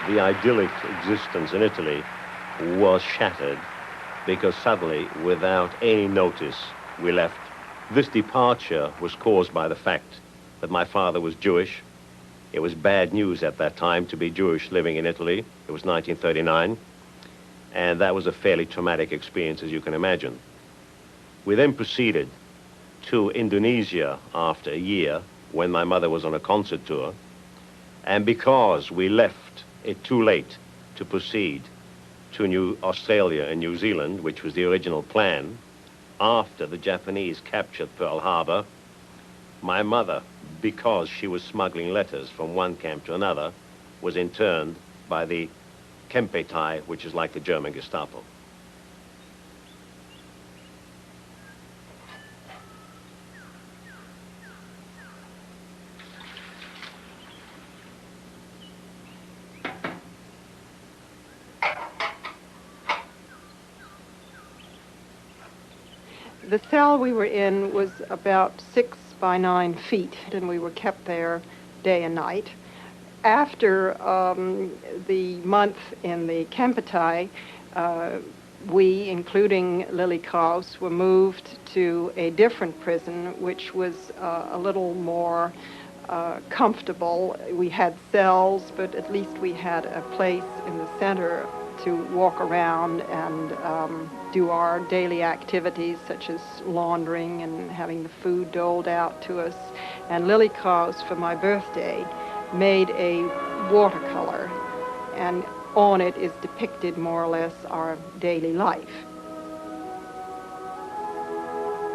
The idyllic existence in Italy was shattered because suddenly, without any notice, we left. This departure was caused by the fact that my father was Jewish. It was bad news at that time to be Jewish living in Italy. It was 1939, and that was a fairly traumatic experience, as you can imagine. We then proceeded to Indonesia after a year when my mother was on a concert tour, and because we left it too late to proceed to New Australia and New Zealand, which was the original plan, after the Japanese captured Pearl Harbor, my mother, because she was smuggling letters from one camp to another, was interned by the captivity, which is like the German Gestapo. The cell we were in was about 6 by 9 feet, and we were kept there day and night. After the month in the captivity, we, including Lili Kraus, were moved to a different prison, which was a little more comfortable. We had cells, but at least we had a place in the center to walk around and do our daily activities, such as laundering and having the food doled out to us. And Lili Kraus, for my birthday, made a watercolor, and on it is depicted more or less our daily life.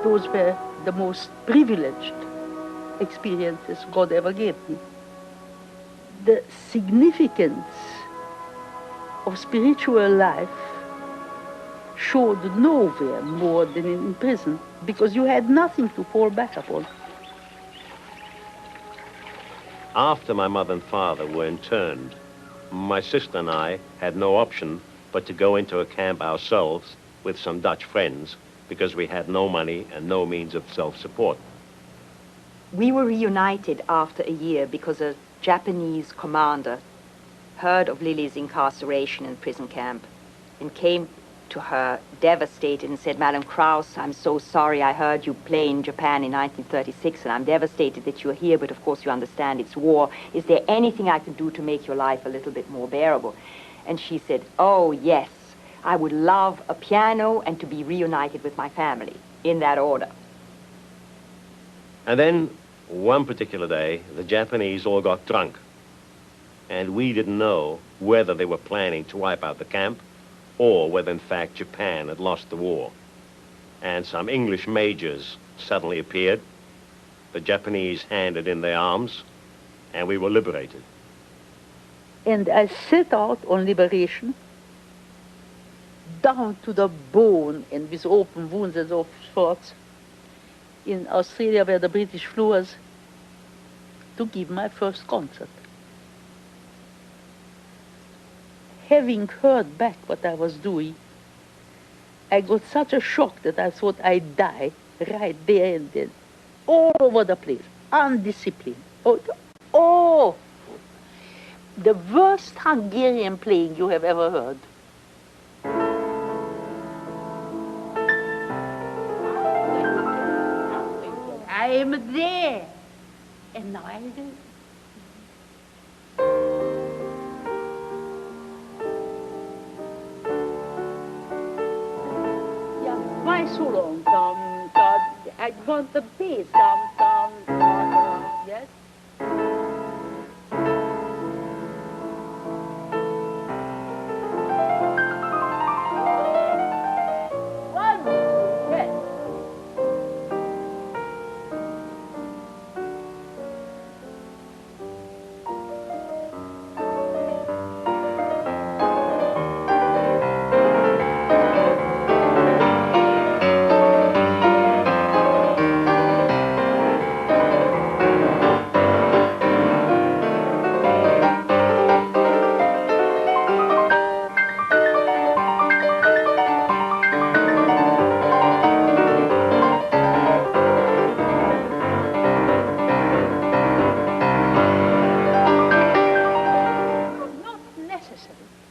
Those were the most privileged experiences God ever gave me. The significance of spiritual life showed nowhere more than in prison, because you had nothing to fall back upon. After my mother and father were interned, my sister and I had no option but to go into a camp ourselves with some Dutch friends, because we had no money and no means of self-support. We were reunited after a year because a Japanese commander heard of Lili's incarceration in prison camp and came to her devastated and said, "Madam Kraus, I'm so sorry. I heard you play in Japan in 1936, and I'm devastated that you're here, but of course you understand it's war. Is there anything I can do to make your life a little bit more bearable?" And she said, "Oh, yes, I would love a piano and to be reunited with my family," in that order. And then, one particular day, the Japanese all got drunk, and we didn't know whether they were planning to wipe out the camp or whether, in fact, Japan had lost the war. And some English majors suddenly appeared. The Japanese handed in their arms, and we were liberated. And I set out on liberation, down to the bone and with open wounds and all sorts, in Australia where the British flew us, to give my first concert. Having heard back what I was doing, I got such a shock that I thought I'd die right there and then, all over the place, undisciplined. Oh, the worst Hungarian playing you have ever heard. I am there, and now I do. Yeah, why so long? I want the bass. Yes. One, yes.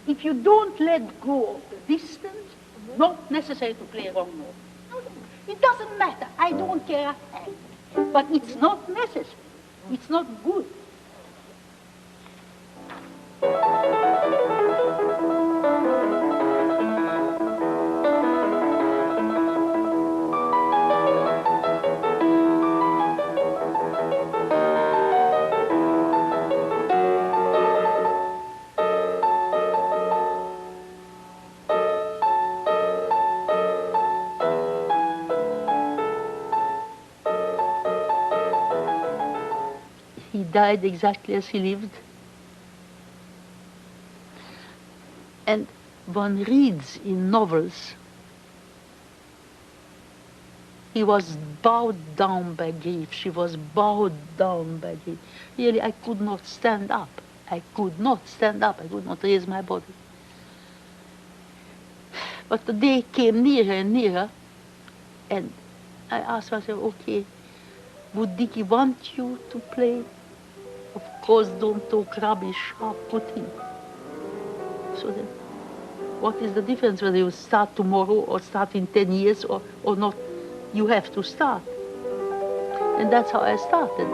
If you don't let go of the distance, not necessary to play wrong note. No, it doesn't matter. I don't care a hell. But it's not necessary. It's not good. He died exactly as he lived. And one reads in novels, he was bowed down by grief. She was bowed down by grief. Really, I could not stand up. I could not stand up. I could not raise my body. But the day came nearer and nearer, and I asked myself, okay, would Dickie want you to play? Of course, don't talk rubbish. I'll put him. So then, what is the difference whether you start tomorrow or start in 10 years or not? You have to start. And that's how I started.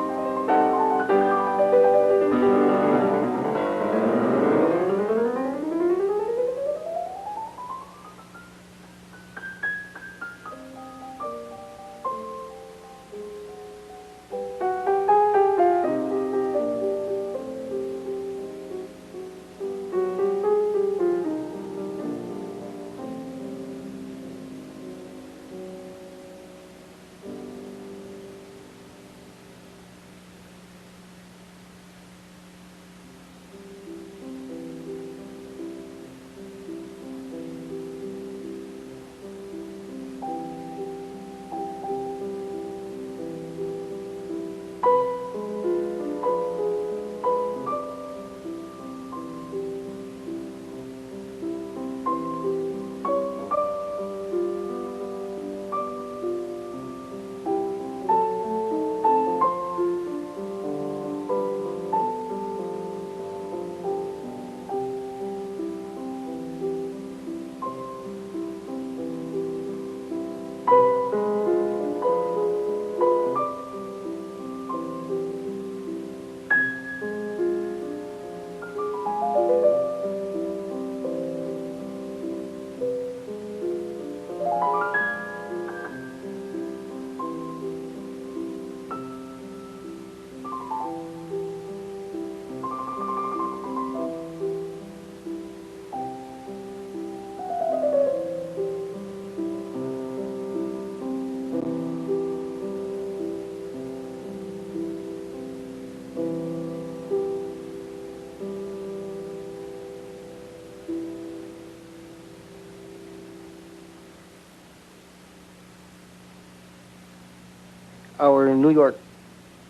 Our New York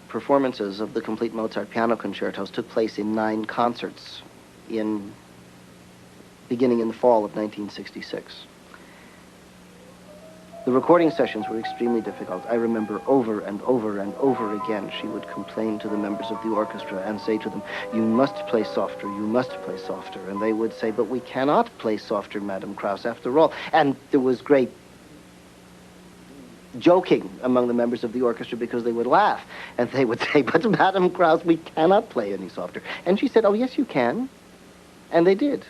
performances of the complete Mozart piano concertos took place in 9 concerts beginning in the fall of 1966. The recording sessions were extremely difficult. I remember over and over and over again, she would complain to the members of the orchestra and say to them, you must play softer, you must play softer. And they would say, but we cannot play softer, Madame Kraus, after all. And there was great joking among the members of the orchestra because they would laugh. And they would say, but Madame Kraus, we cannot play any softer. And she said, oh, yes, you can. And they did.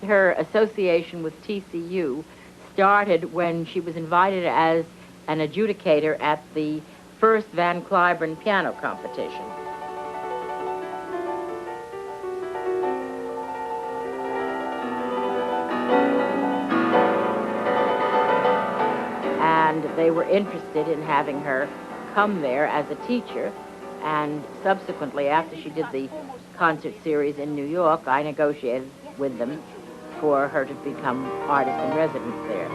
Her association with TCU started when she was invited as an adjudicator at the first Van Cliburn piano competition. And they were interested in having her come there as a teacher, and subsequently, after she did the concert series in New York, I negotiated with them for her to become artist in residence there.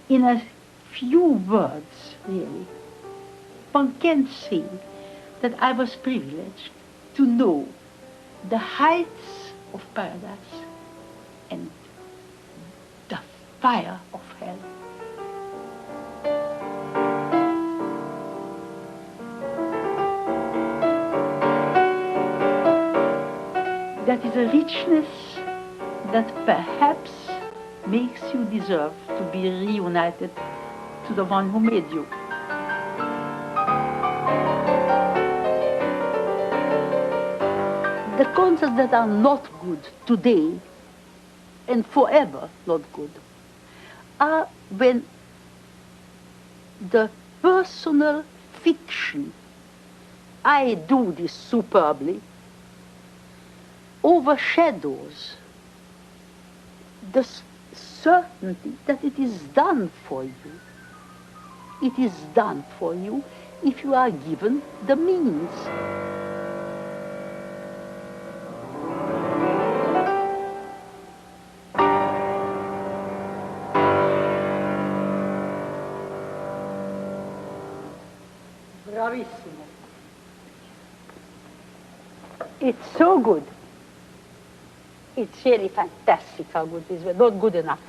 In a few words, really, one can say that I was privileged to know the heights of paradise and the fire of hell. That is a richness that perhaps makes you deserve to be reunited to the one who made you. The concerts that are not good today and forever not good are when the personal fiction, I do this superbly, overshadows the certainty that it is done for you. It is done for you if you are given the means. Bravissimo. It's so good. It's really fantastic how good it is, but not good enough.